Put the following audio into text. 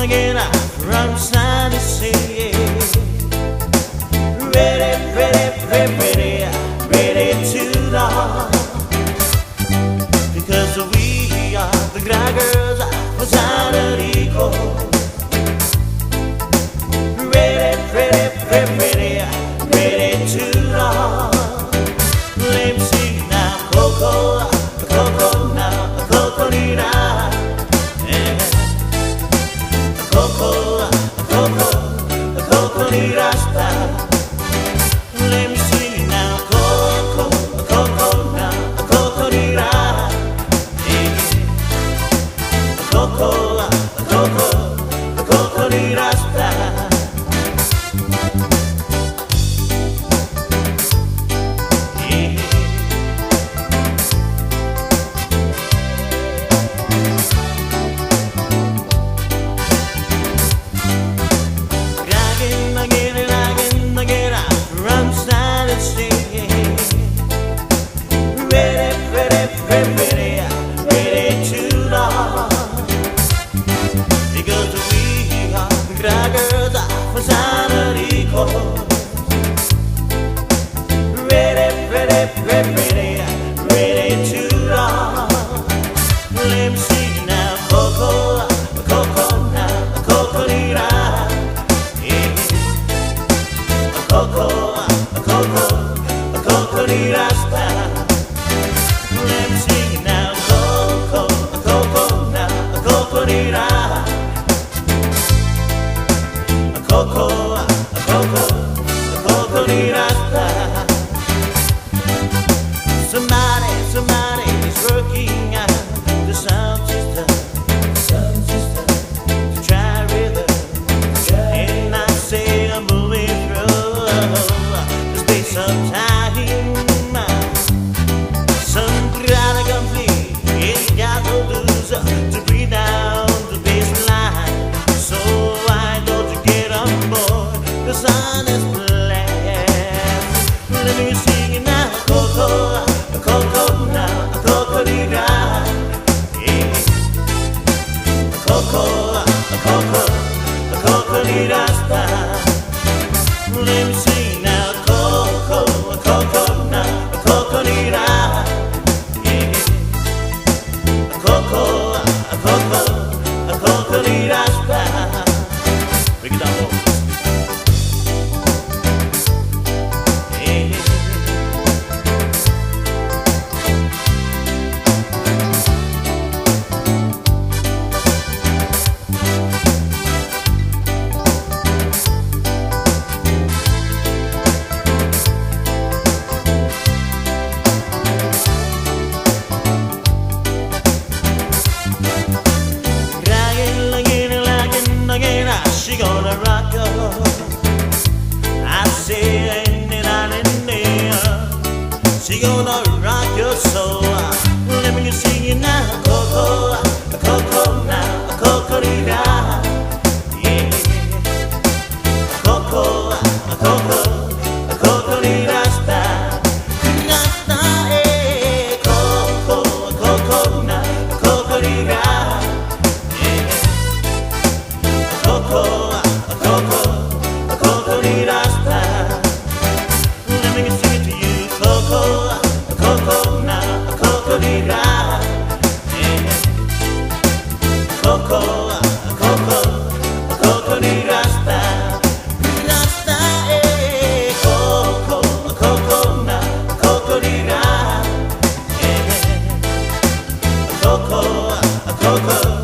again from sun to sea. Ready, ready, ready, ready, ready to dawn. Because we are the graggers of Sanarico. Ready, ready, ready, ready, ready to dawn. Let me see now, CoCo, CoCo now, CoCo nina. CoCo, CoCo, CoCo ni Rasta. Let me see now, CoCo, CoCo now, CoCo ni Rasta. CoCo, CoCo, CoCo ni Rasta. Ready, ready, ready, ready to dawn. Let me see now, CoCo, CoCo now, CoCo nina. CoCo, CoCo, CoCo ni Rasta. Let me see now, CoCo, CoCo now, CoCo nina. CoCo, CoCo, CoCo ni Rasta. Somebody's working out the sound system, to try rhythm, and I say I'm moving through the space of time. Somebody complete, ain't got no lose to bring down the bass line. So why don't you get on board? The sun is blessed. Let me sing it now, CoCo, CoCo now, CoCo nina. CoCo, CoCo, CoCo ni Rasta. Let me sing now, CoCo, CoCo now, CoCo nina. CoCo, CoCo, CoCo ni Rasta. Break it down, boy. She gonna rock you. I say, she gonna rock your soul. Let me sing it now, CoCo, CoCo now, CoCo nina. Yeah, CoCo, CoCo, CoCo ni Rasta. Rasta, eh, CoCo, CoCo now, CoCo nina. CoCo, CoCo, CoCo ni Rasta. Let me sing it to you, CoCo, CoCo now, CoCo nina. CoCo, CoCo, CoCo ni Rasta. Rasta, eh, CoCo, CoCo now, CoCo nina. CoCo, CoCo.